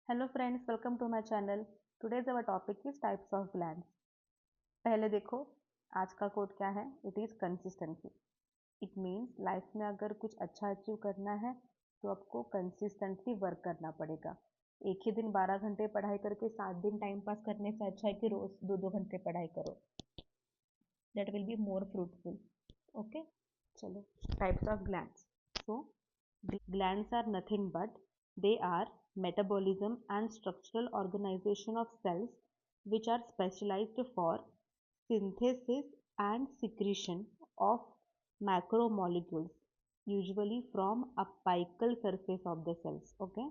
Hello friends, welcome to my channel. Today's our topic is types of glands. पहले देखो, आज का code क्या है। It is consistency. It means life में अगर कुछ अच्छा अचीव करना है तो आपको कंसिस्टेंटली वर्क करना पड़ेगा। एक ही दिन 12 घंटे पढ़ाई करके 7 दिन टाइम पास करने से अच्छा है कि रोज 2-2 घंटे पढ़ाई करो। That will be more fruitful. Okay, चलो। Types of glands. So glands are nothing but they are metabolism and structural organization of cells which are specialized for synthesis and secretion of macromolecules usually from apical surface of the cells. Okay,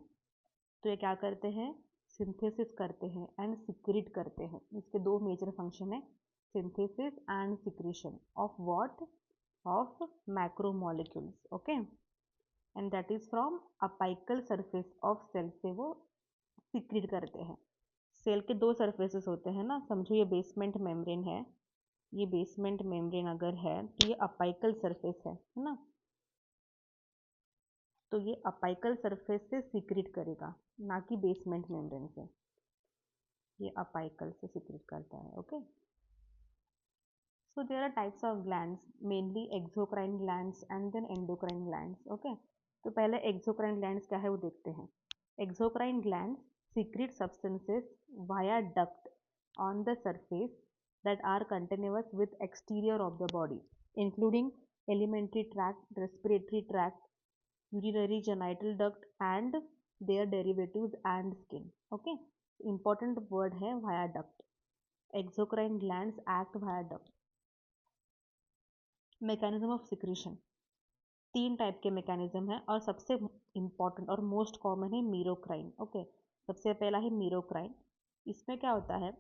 तो ये क्या करते हैं, synthesis करते हैं and secrete करते हैं। इसके दो मेजर फंक्शन है, synthesis and secretion of what, of macromolecules. Okay, and that is from apical surface of cell से वो सिक्रीट करते हैं। सेल के दो सरफेसेस होते हैं ना, समझो ये बेसमेंट मेम्ब्रेन है, ये बेसमेंट मेम्ब्रेन अगर है तो ये अपाइकल सरफेस है ना, तो ये अपाइकल सरफेस से सिक्रीट करेगा, ना कि बेसमेंट मेम्ब्रेन से। ये अपाइकल से सिक्रीट करता है। Okay, so there are types of glands, mainly exocrine glands and then endocrine glands. Okay, तो पहले एक्सोक्राइन ग्लैंड्स क्या है वो देखते हैं। Exocrine glands secrete substances via duct on the surface that are continuous with exterior of the body, including alimentary tract, respiratory tract, urinary genital duct and their derivatives and skin. Okay, important word है via duct. Exocrine glands act via duct. Mechanism of secretion, तीन type के mechanism है और सबसे important और most common है मीरोक्राइन। Okay, सबसे पहला है मीरोक्राइन। इसमें क्या होता है,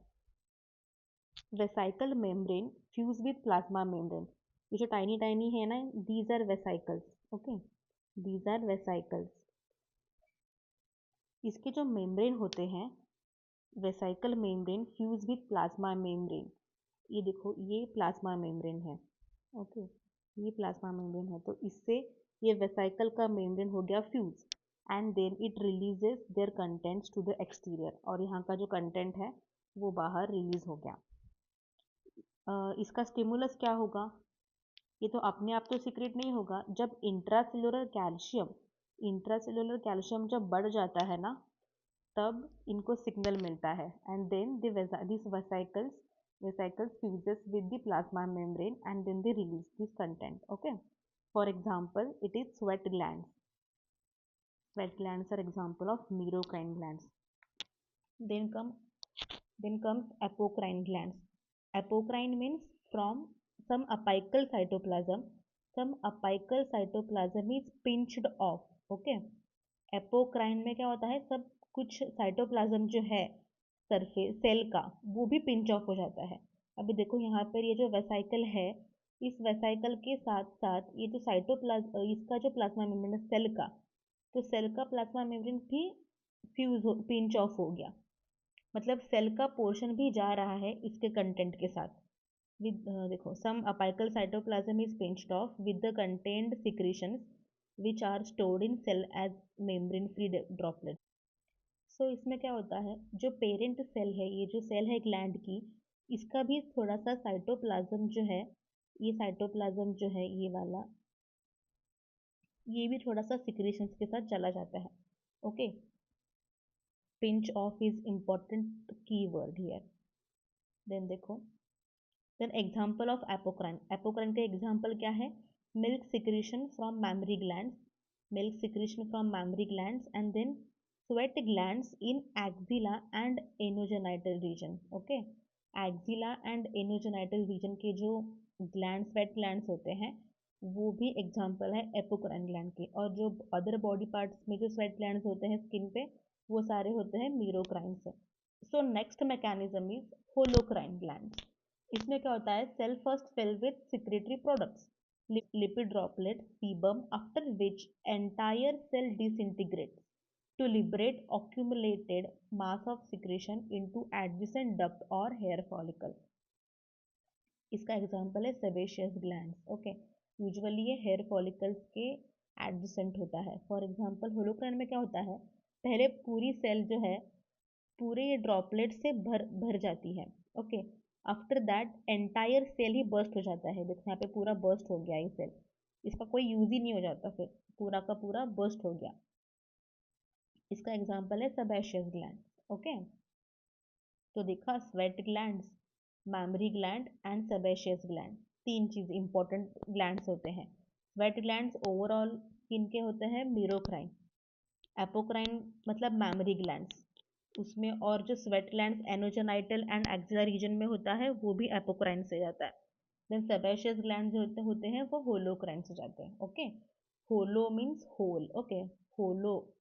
vesicle membrane fuse with plasma membrane. ये जो टाइनी टाइनी है ना, these are vesicles. Okay, these are vesicles. इसके जो मेम्ब्रेन होते हैं, vesicle membrane fuse with plasma membrane. ये देखो, ये प्लाज्मा मेम्ब्रेन है। ओके, ये प्लाज्मा मेम्ब्रेन है, तो इससे ये वेसाइकल का मेम्ब्रेन हो गया fuse and then it releases their contents to the exterior, और यहाँ का जो कंटेंट है वो बाहर रिलीज हो गया। इसका स्टिमुलस क्या होगा, ये तो अपने आप तो सीक्रेट नहीं होगा। जब इंट्रासेलुलर कैल्शियम जब बढ़ जाता है ना, तब इनको सिग्नल मिलता है and then this vesicles fuses with the plasma membrane and then they release this content. Okay, for example it is sweat glands. Sweat glands are example of merocrine glands. Then comes apocrine glands. Apocrine means from some apical cytoplasm. Some apical cytoplasm is pinched off. Okay, apocrine में क्या होता है, सब कुछ cytoplasm जो है surface cell का वो भी पिंच ऑफ हो जाता है। अभी देखो यहाँ पर ये जो वेसाइकल है, इस वेसाइकल के साथ साथ ये जो साइटोप्लाज्म, इसका जो प्लाज्मा मेम्ब्रेन है सेल का, तो सेल का प्लाज्मा मेम्ब्रेन भी पिंच ऑफ हो गया। मतलब सेल का पोर्शन भी जा रहा है इसके कंटेंट के साथ। देखो, some apical cytoplasm is pinched off with the content secretions which are stored in cell as membrane free droplets. So इसमें क्या होता है, जो पेरेंट सेल है, ये जो सेल है ग्लैंड की, इसका भी थोड़ा सा साइटोप्लाज्म जो है, ये साइटोप्लाज्म जो है ये वाला, ये भी थोड़ा सा सिक्रीशंस के साथ चला जाता है। Okay, pinch off is important key word here. Then देखो, then example of apocrine. Apocrine का एग्जाम्पल क्या है, milk secretion from mammary glands, milk secretion from mammary glands and then sweat glands in axilla and anogenital region. Okay, axilla and anogenital region के जो gland sweat glands होते हैं वो भी example है एपोक्राइन ग्लैंड के। और जो अदर बॉडी पार्ट्स में जो स्वेट ग्लैंड्स होते हैं स्किन पे, वो सारे होते हैं मीरोक्राइन से। So next mechanism is holocrine glands. इसमें क्या होता है, cell first fill with secretory products, lipid droplet, sebum, after which entire cell disintegrates to liberate accumulated mass of secretion into adjacent duct or hair follicle. इसका example है sebaceous glands. Okay, usually ये hair follicles के adjacent होता है। For example holocrine में क्या होता है, पहले पूरी सेल जो है पूरे ये ड्रॉपलेट से भर जाती है। Okay, after that entire cell ही बर्स्ट हो जाता है। देखो यहाँ पे पूरा बर्स्ट हो गया ये सेल, इसका कोई यूज ही नहीं हो जाता, फिर पूरा का पूरा बर्स्ट हो गया। इसका एग्जाम्पल है सेबेशियस ग्लैंड। ओके, तो देखा sweat glands, mammary gland and sebaceous gland, तीन चीज इंपॉर्टेंट ग्लैंड्स होते हैं। स्वेट ग्लैंड्स ओवरऑल किनके होते हैं? मीरोक्राइन। एपोक्राइन मतलब मैमरी ग्लैंड्स उसमें, और जो sweat glands anogenital and axillary region में होता है वो भी एपोक्राइन से जाता है। देन सेबेशियस ग्लैंड जो होते हैं वो होलोक्राइन से जाते हैं। ओके, होलो मीन्स होल। ओके, होलो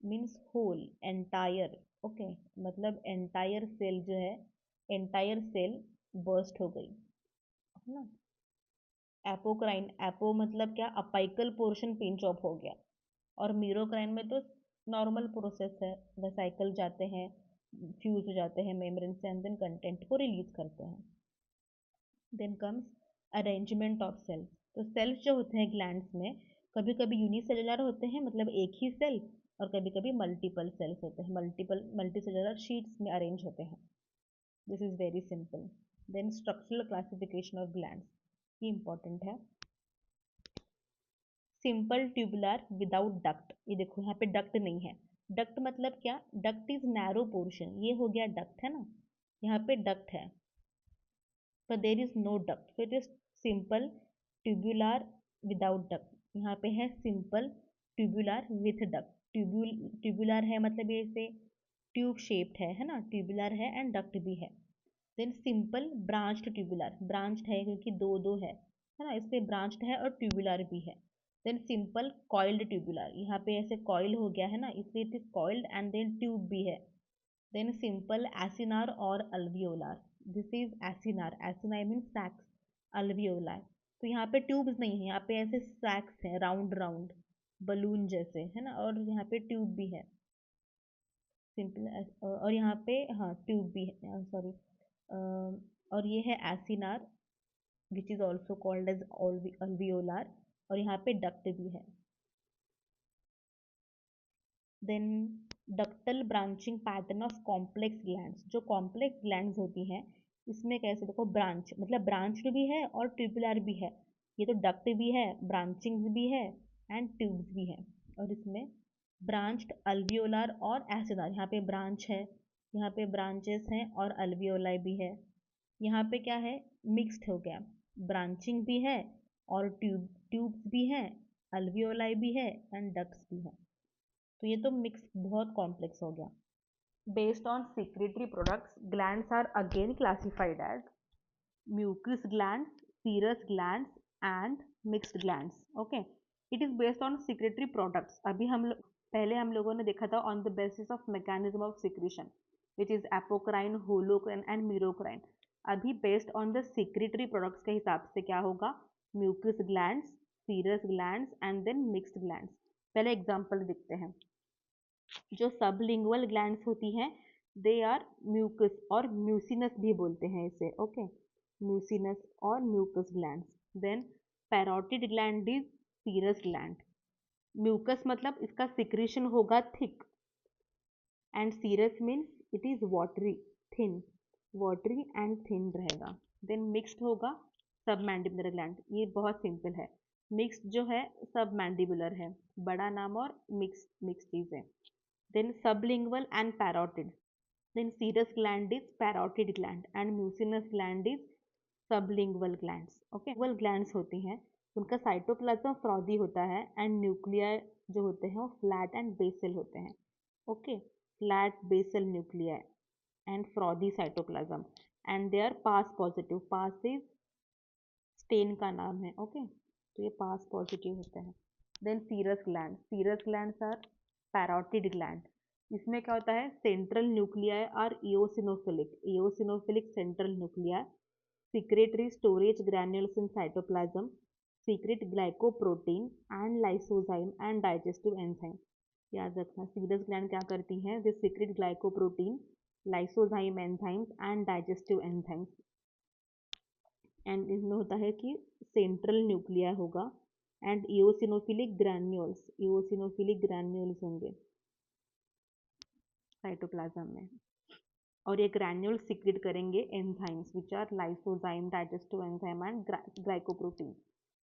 मीन्स होल, एंटायर। ओके, मतलब एंटायर सेल जो है, एंटायर सेल बर्स्ट हो गई, है ना। एपोक्राइन, एपो मतलब क्या? अपाइकल पोर्शन पिंच ऑफ हो गया। और मीरोक्राइन में तो नॉर्मल प्रोसेस है, वेसाइकल जाते हैं, फ्यूज हो जाते हैं मेम्ब्रेन से एंड देन कंटेंट को रिलीज करते हैं। Then comes arrangement of cells. तो सेल्स जो होते हैं ग्लैंड्स में, कभी कभी यूनिसेलुलर होते हैं, मतलब एक ही सेल, और कभी कभी मल्टीपल सेल्स होते हैं, मल्टीसेलुलर शीट्स में अरेंज होते हैं। This is very simple. Then structural classification of glands, ये इंपॉर्टेंट है। सिंपल ट्यूबुलर विदाउट डक्ट, ये देखो यहाँ पे डक्ट नहीं है। डक्ट मतलब क्या? डक्ट इज नैरो पोर्शन, ये हो गया डक्ट, है ना। यहाँ पे डक्ट है पर देर इज नो डक्ट, फिर is simple tubular without duct. यहाँ पे है simple tubular with duct. Tubular है मतलब ये से ट्यूब शेप्ड है ना, ट्यूबुलर है एंड डक्ट भी है। Then simple branched tubular, branched है क्योंकि दो दो है ना, इसलिए ब्रांच्ड है और ट्यूबुलर भी है। देन सिंपल कॉइल्ड ट्यूबुलर, यहाँ पे ऐसे कॉइल हो गया है ना, इसलिए it is coiled and then tube भी है। देन सिंपल एसिनार और alveolar, this is acinar, acinar mean sacs, alveolar. तो यहाँ पे ट्यूब्स नहीं है, यहाँ पे ऐसे सैक्स है राउंड राउंड बलून जैसे, है ना, और यहाँ पे ट्यूब भी है सिंपल। और यहाँ पे हाँ ट्यूब भी है, सॉरी। और ये है acinar which is also called as alveolar, और यहाँ पे डक्ट भी है। Then ductal branching pattern of complex glands, जो कॉम्प्लेक्स ग्लैंड्स होती हैं इसमें कैसे देखो, ब्रांच मतलब ब्रांच्ड भी है और ट्यूबुलर भी है। ये तो डक्ट भी है, ब्रांचिंग भी है एंड ट्यूब्स भी है। और इसमें ब्रांच्ड अल्वियोलार और एसिनार, यहाँ पे ब्रांच है, यहाँ पे ब्रांचेस हैं और अल्वियोलाई भी है। यहाँ पे क्या है? मिक्स्ड हो गया, ब्रांचिंग भी है और ट्यूब्स भी हैं, अल्वियोलाई भी है एंड डक्ट्स भी है। तो ये तो मिक्स बहुत कॉम्प्लेक्स हो गया। Based on secretory products, glands are again classified as mucus glands, serous glands and mixed glands. Okay, it is based on secretory products. अभी पहले हम लोगों ने देखा था on the basis of mechanism of secretion, which is apocrine, holocrine and merocrine. अभी based on the secretory products के हिसाब से क्या होगा? mucus glands, serous glands and then mixed glands. पहले एग्जाम्पल देखते हैं। जो सबलिंगुअल ग्लैंड्स होती हैं दे आर म्यूकस और म्यूसिनस भी बोलते हैं इसे। ओके, म्यूसिनस और mucous glands. Then parotid gland is serous gland. Mucous मतलब इसका सिक्रीशन होगा thick and serous means it is watery, thin, watery and thin रहेगा। देन मिक्स्ड होगा सब मैंडिबुलर ग्लैंड, ये बहुत सिंपल है। मिक्स्ड जो है सब मैंडिबुलर है, बड़ा नाम और मिक्स चीज़ है। Then sublingual and parotid. Then serous gland is parotid gland and mucinous gland is sublingual glands. Okay, lingual glands होती हैं, उनका साइटोप्लाज्म फ्रॉदी होता है एंड न्यूक्लिया जो होते हैं वो फ्लैट एंड बेसल होते हैं। Okay, flat basal nuclei and frothy cytoplasm and they are PAS positive, PAS is stain का नाम है। ओके, तो ये पास पॉजिटिव होता है। Then serous glands are parotid gland. इसमें क्या होता है? Central nuclei are eosinophilic central nuclei, secretory storage granules in cytoplasm, secrete glycoprotein and lysozyme and digestive enzyme. याद रखना, सीरस ग्लैंड क्या करती हैं? This secrete glycoprotein, lysozyme enzymes and digestive enzymes. And इसमें होता है कि सेंट्रल न्यूक्लिया होगा एंड इओसिनोफिलिक ग्रैन्यूल्स होंगे। साइटोप्लाज्म में। और ये ग्रैन्यूल सिक्रेट करेंगे enzymes which are lysozyme, digestive enzyme and glycoprotein.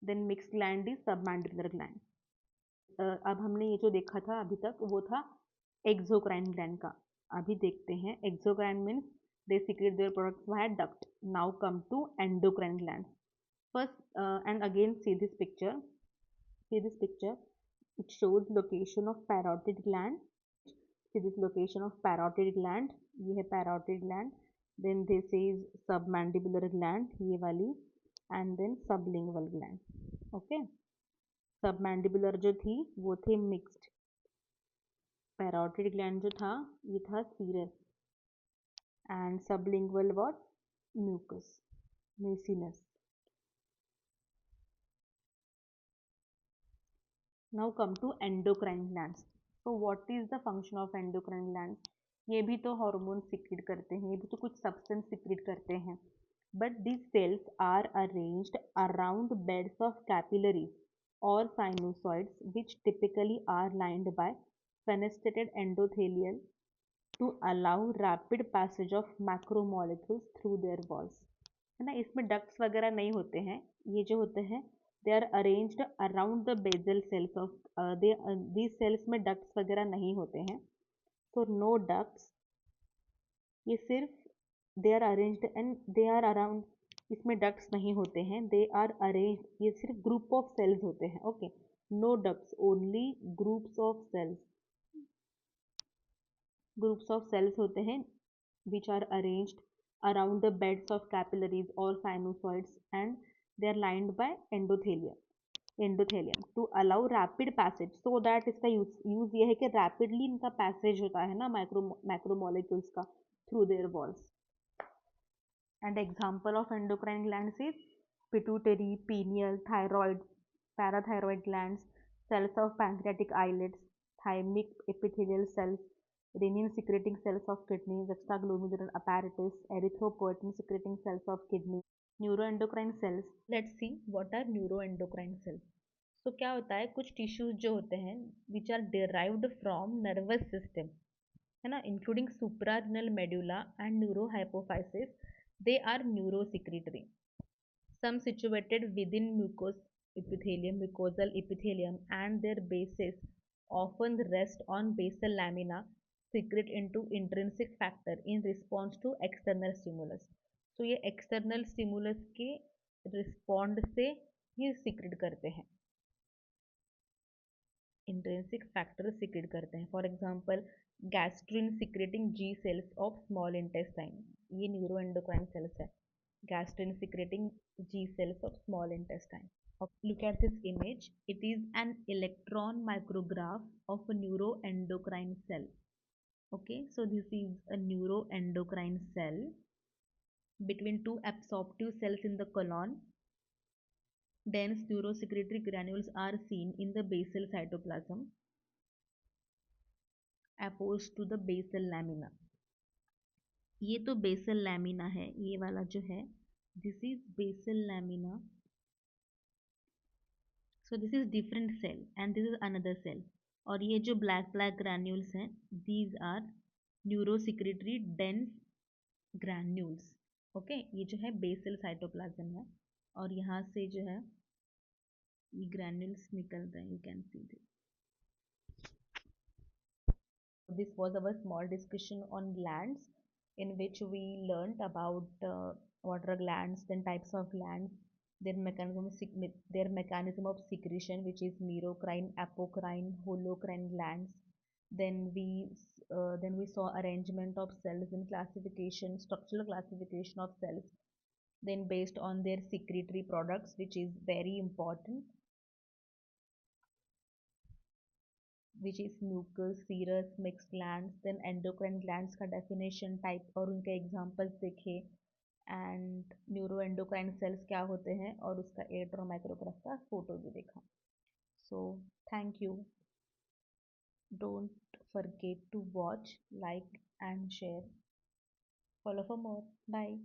Then mix gland is submandibular gland. अब हमने ये जो देखा था अभी तक वो था एक्सोक्राइन ग्लैंड का। अभी देखते हैं exocrine means they secrete their products via duct. Now come to endocrine gland. First and again see this picture, it shows location of parotid gland. See this location of parotid gland, ये है parotid gland. Then this is submandibular gland, ये वाली, and then sublingual gland. Okay, submandibular जो थी वो थे mixed, parotid gland जो था ये था serous, and sublingual was mucus, mucinous. Now come to endocrine glands. So what is the function of endocrine glands? ये भी तो हार्मोन सिक्रेट करते हैं, ये भी तो कुछ सब्सटेंस सिक्रेट करते हैं. But these cells are arranged around beds of capillaries or sinusoids, which typically are lined by fenestrated endothelial to allow rapid passage of macromolecules through their walls. है ना, इसमें डक्ट्स वगैरह नहीं होते हैं. ये जो होते हैं they are arranged around the basal cells of these cells में डक्ट्स वगैरह नहीं होते हैं. तो नो डक्ट्स, ये सिर्फ they are arranged and they are around, इसमें डक्ट्स नहीं होते हैं. दे आर अरेंज्ड, ये सिर्फ ग्रुप ऑफ सेल्स होते हैं. Okay, no ducts, only groups of cells. Groups of cells होते हैं which are arranged around the beds of capillaries or sinusoids, and they are lined by endothelium to allow rapid passage, so that इसका use ये है कि rapidly इनका passage होता है ना मैक्रोमोलिक्यूल्स का through their walls. And example of endocrine glands is pituitary, pineal, thyroid, parathyroid glands, cells of pancreatic islets, thymic epithelial cells, renin secreting cells of kidney, juxtaglomerular apparatus, erythropoietin secreting cells of kidney, neuroendocrine cells. Let's see what are neuroendocrine cells. So क्या होता है, कुछ tissues जो होते हैं which are derived from nervous system, है ना, including suprarenal medulla and neurohypophysis, they are neurosecretory. Some situated within mucosal epithelium, and their bases often rest on basal lamina, secrete into intrinsic factor in response to external stimulus. तो ये external stimulus के respond से ये secrete करते हैं, intrinsic factor secrete करते हैं. For example gastrin secreting G cells of small intestine, ये न्यूरोएंडोक्राइन सेल्स है. Gastrin secreting G cells of small intestine. Look at this image. It is an electron micrograph of a neuroendocrine cell. Okay, so this is a neuroendocrine cell between two absorptive cells in the colon. Dense neurosecretory granules are seen in the basal cytoplasm opposed to the basal lamina. ये तो basal lamina है, ये वाला जो है this is basal lamina. So this is different cell and this is another cell. और ये जो black granules हैं these are neurosecretory dense granules. Okay, ये जो है basal cytoplasm है और यहाँ से जो है ये granules निकल रहे हैं, you can see this. This was our small discussion on glands in which we learnt about what are glands, then types of glands, their mechanism of secretion, which is merocrine, apocrine, holocrine glands. Then we saw arrangement of cells in classification, structural classification of cells, then based on their secretory products, which is very important, which is mucus, serous, mixed glands. Then endocrine glands का definition, type और उनके examples देखे, and neuroendocrine cells क्या होते हैं और उसका air और माइक्रोग्राफ का फोटो भी देखा. So thank you. Don't forget to watch, like and share. Follow for more. Bye.